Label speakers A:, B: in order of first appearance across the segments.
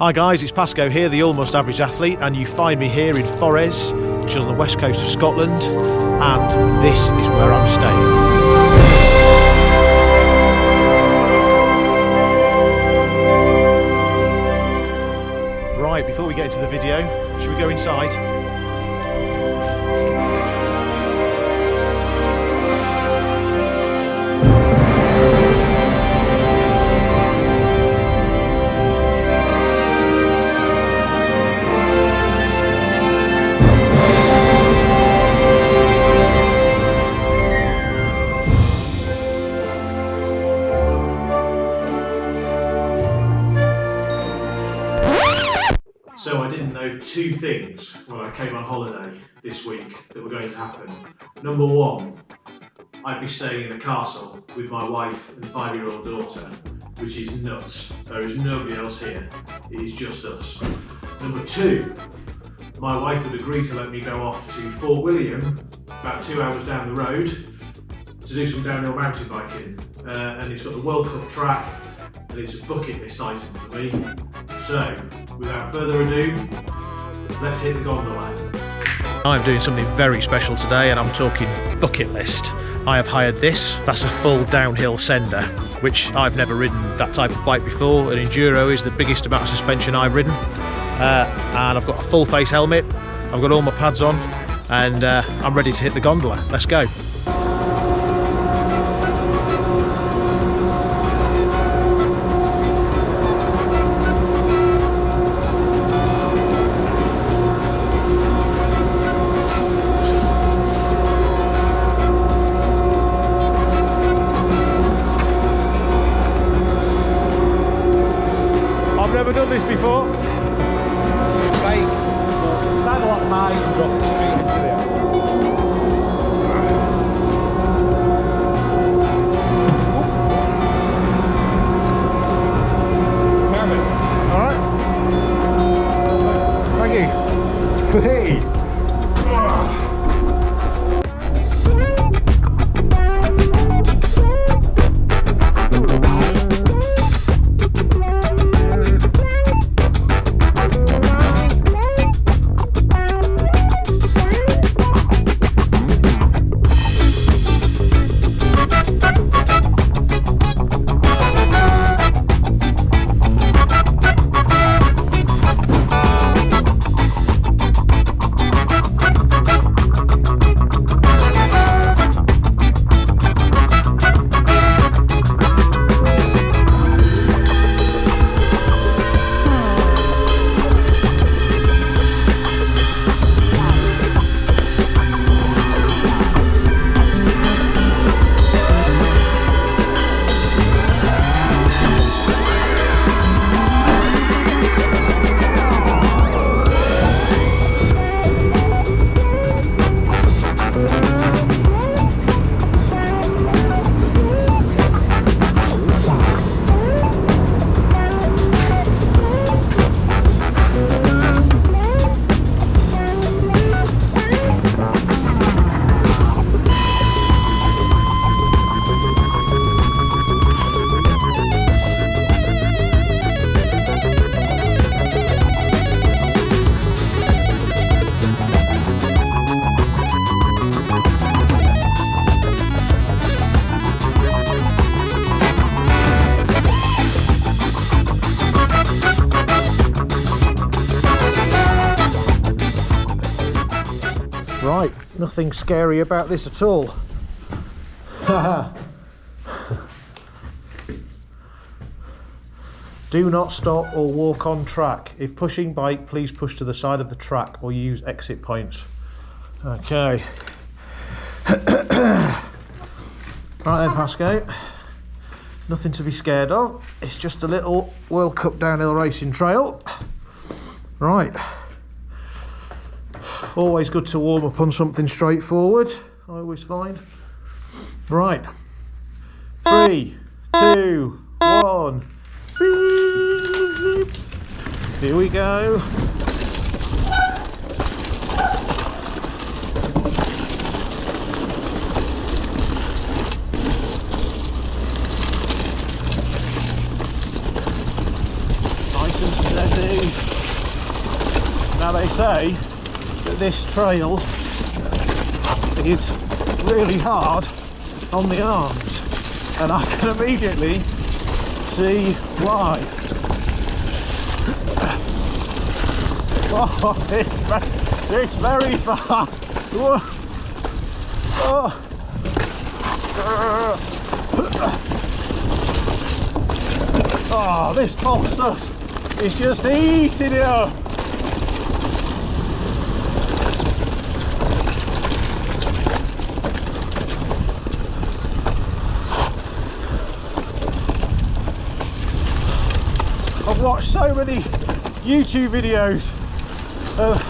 A: Hi guys, it's Pasco here, the Almost Average Athlete, and you find me here in Forres, which is on the west coast of Scotland, and this is where I'm staying. Right, before we get into the video, should we go inside? So I didn't know two things when I came on holiday this week that were going to happen. Number one, I'd be staying in a castle with my wife and 5-year-old daughter, which is nuts. There is nobody else here, it is just us. Number two, my wife would agree to let me go off to Fort William, about 2 hours down the road, to do some downhill mountain biking. And it's got the World Cup Track, and it's a bucket list item for me. So, without further ado, let's hit the gondola. I'm doing something very special today, and I'm talking bucket list. I have hired this. That's a full downhill sender, which I've never ridden that type of bike before. An enduro is the biggest amount of suspension I've ridden. And I've got a full face helmet, I've got all my pads on, and I'm ready to hit the gondola. Let's go. Never done this before. Right, stand like mine and drop the street into there. Perfect. Alright. Thank you. Hey. Right, nothing scary about this at all. Do not stop or walk on track. If pushing bike, please push to the side of the track or use exit points. Okay. Right then, Pasco. Nothing to be scared of. It's just a little World Cup downhill racing trail. Right. Always good to warm up on something straightforward, I always find. Right. 3, 2, 1. Here we go. Nice and steady.
B: Now they say that this trail is really hard on the arms, and I can immediately see why. Oh, it's very fast. Whoa. Oh. Oh, this Foxus is just eating it up. I've watched so many YouTube videos of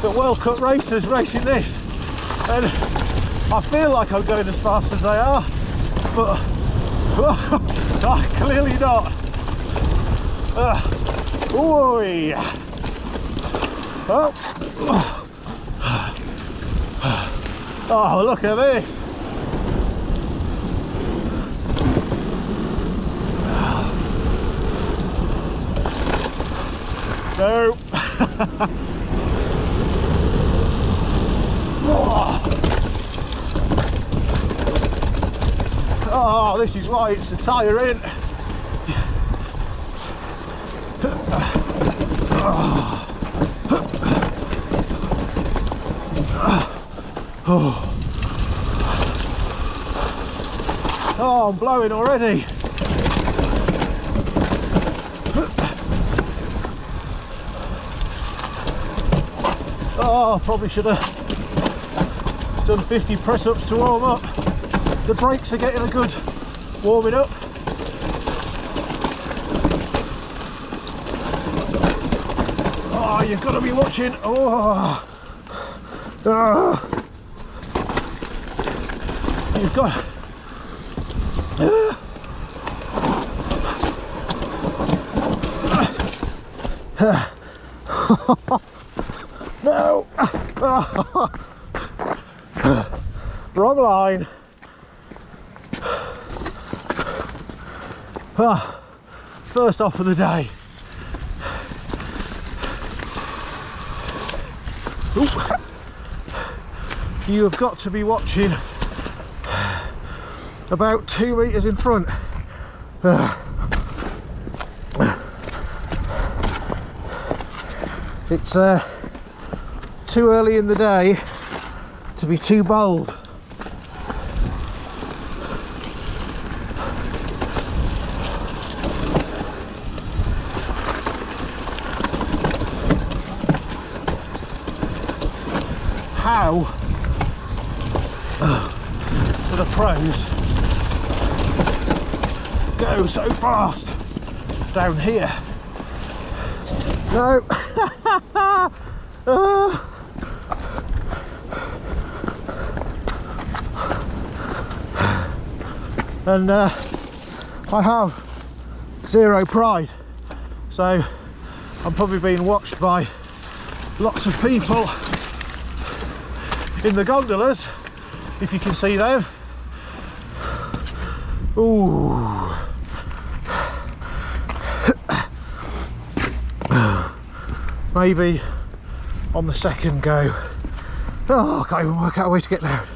B: the World Cup racers racing this, and I feel like I'm going as fast as they are, but I'm clearly not. Ooh. Oh, look at this. No. Oh, this is why it's a tiring. Oh, I'm blowing already. Oh, probably should have done 50 press-ups to warm up. The brakes are getting a good warming up. Oh, you've got to be watching. Oh, you've got. No. Wrong line. First off of the day. Ooh. You have got to be watching about 2 meters in front. It's too early in the day to be too bold. How do the pros go so fast down here? No. And I have zero pride, so I'm probably being watched by lots of people in the gondolas, if you can see them. Ooh. Maybe on the second go. Oh, I can't even work out a way to get down.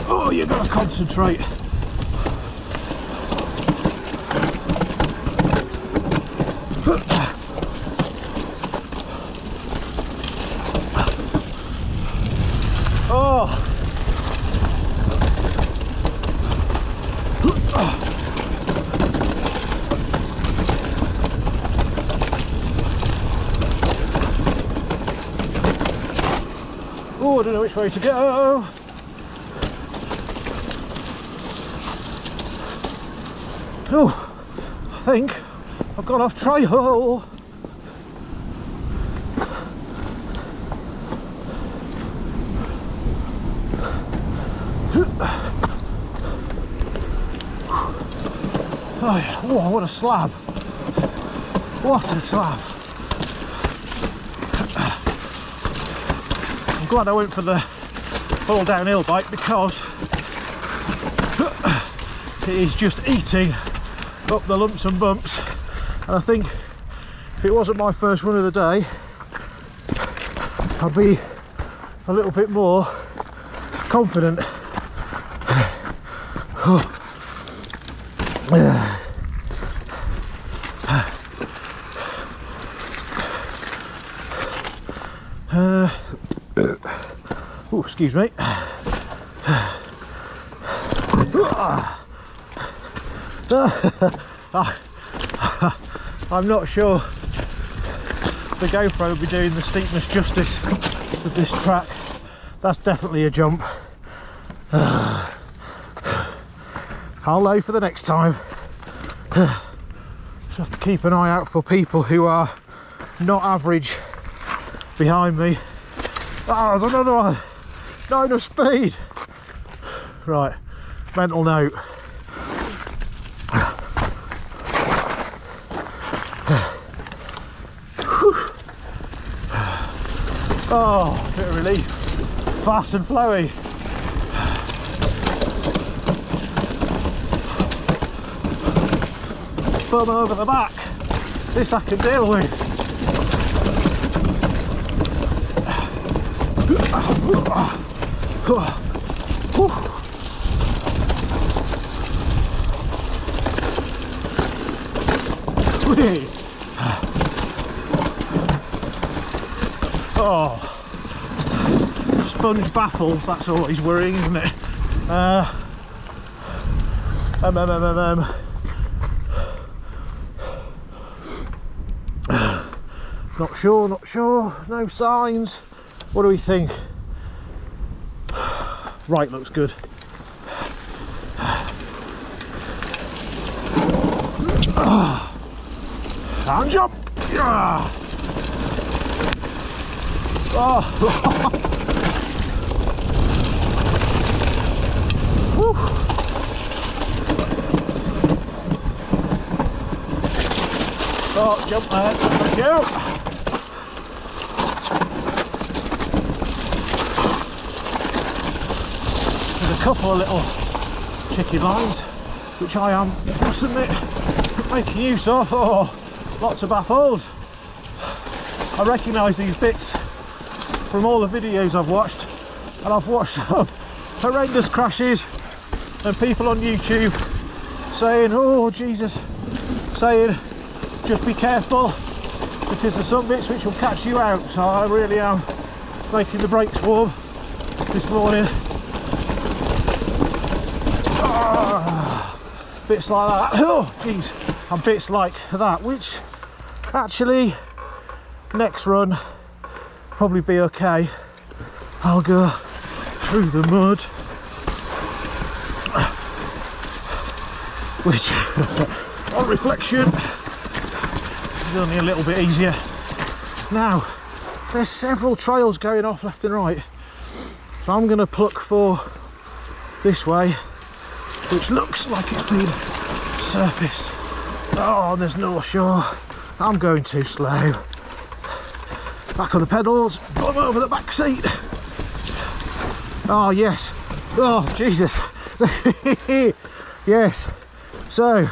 B: Oh, you've got to concentrate. Oh, I don't know which way to go. Oh, I think I've gone off trail. Oh yeah, whoa, what a slab. What a slab. I'm glad I went for the full downhill bike because it is just eating up the lumps and bumps, and I think if it wasn't my first run of the day I'd be a little bit more confident. Oh, excuse me. I'm not sure the GoPro will be doing the steepness justice of this track. That's definitely a jump. I'll know for the next time. Just have to keep an eye out for people who are not average behind me. Oh, there's another one. Not enough speed. Right, mental note. Oh, bit of relief. Fast and flowy. Bum over the back. This I can deal with. Oh, sponge baffles, that's always worrying, isn't it? Not sure, no signs. What do we think? Right, looks good. And jump! Yeah. Oh. Oh, jump there, thank you. There's a couple of little chicken lines, which I am, I must admit, making use of. Oh, lots of baffles. I recognise these bits from all the videos I've watched, and I've watched some horrendous crashes and people on YouTube saying, oh Jesus, saying just be careful because there's some bits which will catch you out. So I really am making the brakes warm this morning. Bits like that, oh geez, and bits like that, which actually next run probably be okay. I'll go through the mud, which on reflection is only a little bit easier. Now there's several trails going off left and right, so I'm going to pluck for this way, which looks like it's been surfaced. Oh, and there's North Shore. I'm going too slow. Back on the pedals, bum over the back seat. Oh yes, oh Jesus. Yes, so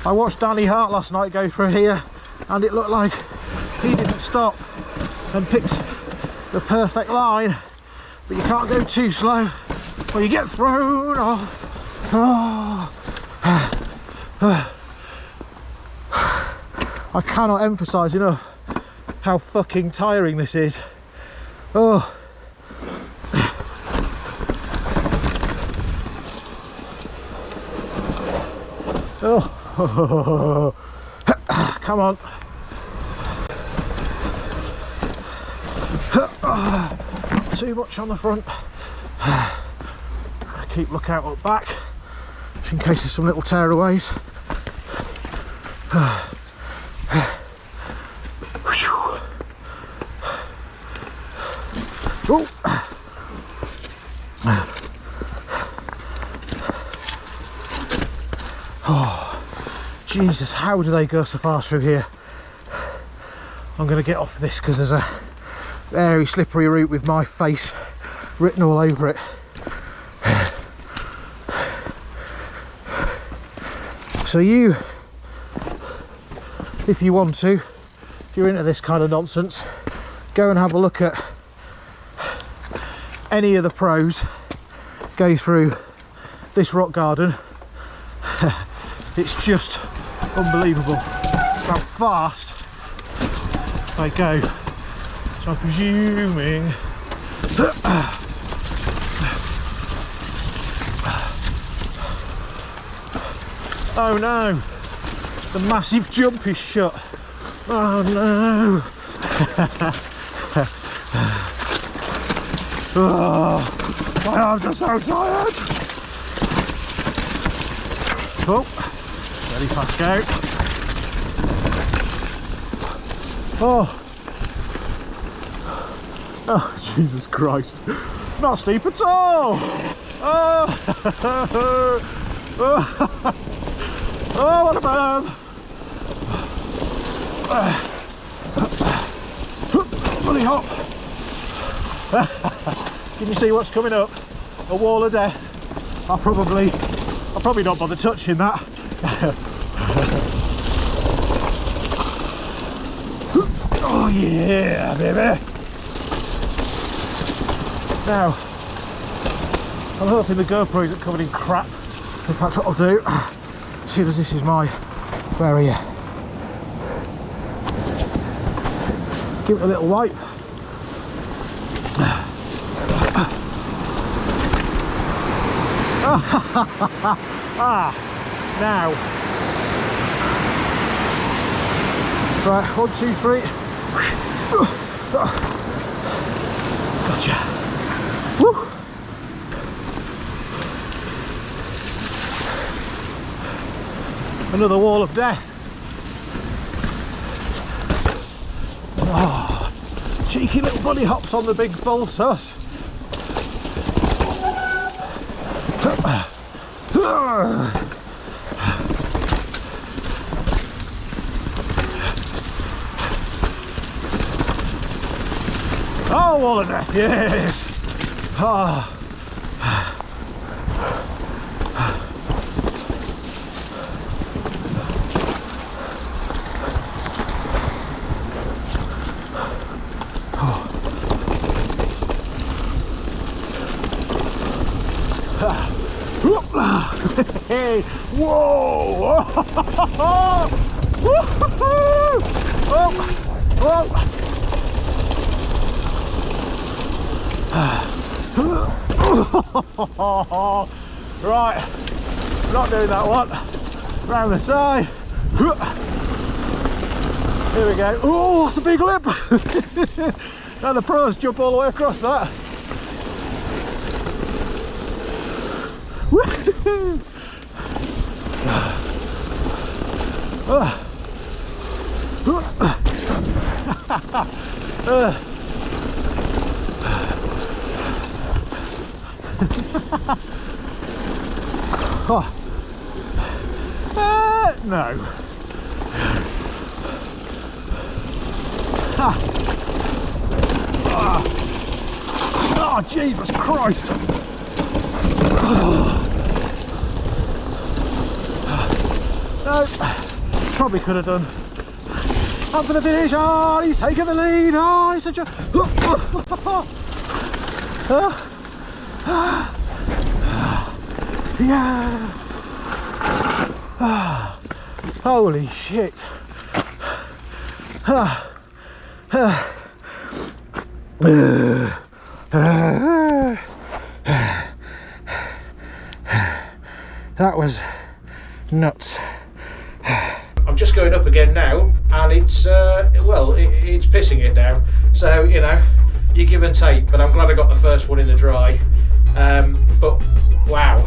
B: I watched Danny Hart last night go through here, and it looked like he didn't stop and picked the perfect line, but you can't go too slow or you get thrown off. Oh. I cannot emphasise enough how fucking tiring this is. Oh. Oh. Come on. Too much on the front. Keep lookout up back in case there's some little tearaways. Oh. Oh, Jesus, how do they go so fast through here? I'm going to get off this because there's a very slippery route with my face written all over it. So you, if you want to, if you're into this kind of nonsense, go and have a look at any of the pros go through this rock garden. It's just unbelievable how fast they go. So I'm presuming oh no, the massive jump is shut. Oh no. Oh, my arms are so tired. Oh, ready, fast go. Oh, oh, Jesus Christ, not steep at all. Oh, oh, what a burn. Bloody hop. Can you see what's coming up? A wall of death. I'll probably not bother touching that. Oh yeah, baby. Now, I'm hoping the GoPro isn't covered in crap. In fact, what I'll do, seeing as this is my area, give it a little wipe. Now, right, 1, 2, 3. Gotcha. Woo. Another wall of death. Oh, cheeky little bunny hops on the big full sus. Oh, wall of death, yes. Oh. Hey, whoa! Right, not doing that one. Round the side. Here we go. Oh, that's a big lip. Now the pros jump all the way across that. No. Oh, Jesus Christ. No, probably could have done. Up for the finish. Oh, he's taking the lead. Oh, he's such a. Yeah. Holy shit. That was nuts. I'm just going up again now, and it's well, it's pissing it down. So you know, you give and take. But I'm glad I got the first one in the dry. But wow,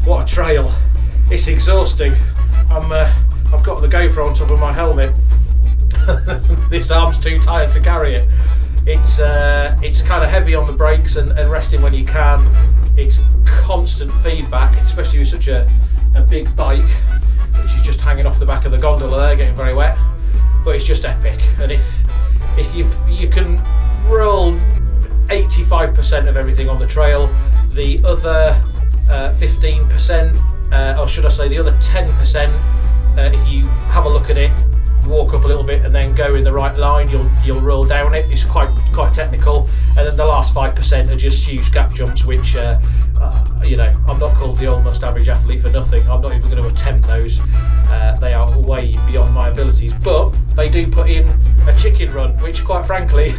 B: what a trail! It's exhausting. I've got the GoPro on top of my helmet. This arm's too tired to carry it. It's kind of heavy on the brakes and resting when you can. It's constant feedback, especially with such a big bike.
C: which is just hanging off the back of the gondola there, getting very wet, but it's just epic. And if you can roll 85% of everything on the trail, the other 15%, or should I say the other 10%, if you have a look at it, walk up a little bit and then go in the right line, you'll roll down it. It's quite technical. And then the last 5% are just huge gap jumps, which you know, I'm not called the almost average athlete for nothing. I'm not even going to attempt those. They are way beyond my abilities, but they do put in a chicken run, which quite frankly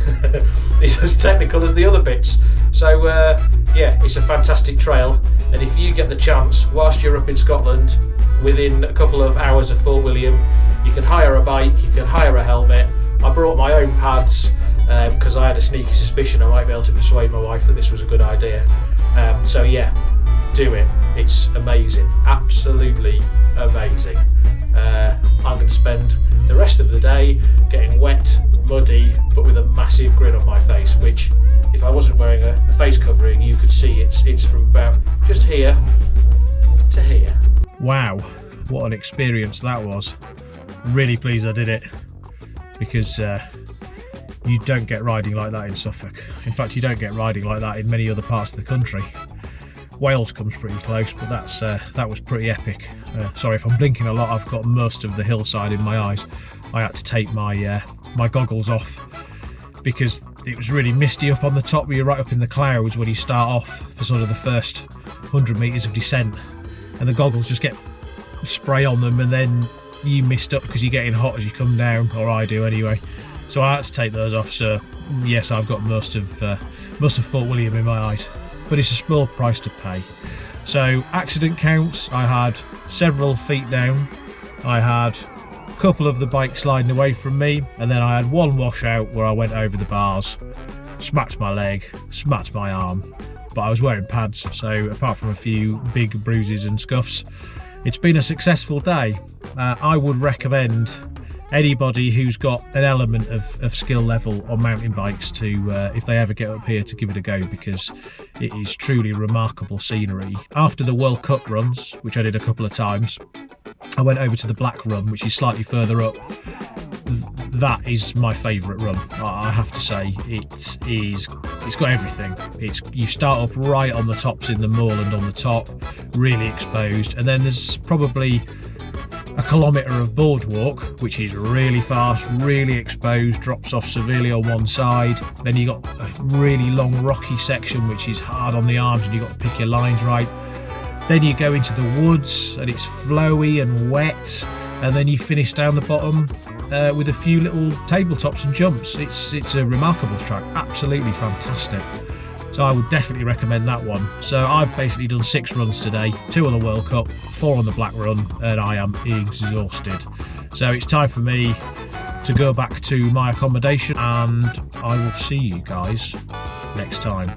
C: is as technical as the other bits. So yeah, it's a fantastic trail, and if you get the chance whilst you're up in Scotland, within a couple of hours of Fort William, you can hire a bike, you can hire a helmet. I brought my own pads because I had a sneaky suspicion I might be able to persuade my wife that this was a good idea. So yeah, do it. It's amazing, absolutely amazing. I'm going to spend the rest of the day getting wet, muddy, but with a massive grin on my face, which if I wasn't wearing a face covering, you could see it's from about just here to here.
B: Wow, what an experience that was. Really pleased I did it, because you don't get riding like that in Suffolk. In fact, you don't get riding like that in many other parts of the country. Wales comes pretty close, but that was pretty epic. Sorry if I'm blinking a lot, I've got most of the hillside in my eyes. I had to take my my goggles off because it was really misty up on the top. You're right up in the clouds when you start off for sort of the first 100 metres of descent, and the goggles just get spray on them, and then you mist up because you're getting hot as you come down, or I do anyway. So I had to take those off. So yes, I've got most of Fort William in my eyes, but it's a small price to pay. So accident counts, I had several feet down, I had a couple of the bikes sliding away from me, and then I had one washout where I went over the bars, smacked my leg, smacked my arm, but I was wearing pads, so apart from a few big bruises and scuffs, it's been a successful day. I would recommend anybody who's got an element of skill level on mountain bikes to, if they ever get up here, to give it a go, because it is truly remarkable scenery. After the World Cup runs, which I did a couple of times, I went over to the Black Run, which is slightly further up. That is my favourite run, I have to say. It's got everything. You start up right on the tops in the moorland on the top, really exposed, and then there's probably a kilometre of boardwalk, which is really fast, really exposed, drops off severely on one side. Then you got a really long rocky section which is hard on the arms, and you got to pick your lines right. Then you go into the woods and it's flowy and wet, and then you finish down the bottom with a few little tabletops and jumps. It's a remarkable track, absolutely fantastic. So I would definitely recommend that one. So I've basically done 6 runs today, 2 on the World Cup, 4 on the Black Run, and I am exhausted. So it's time for me to go back to my accommodation, and I will see you guys next time.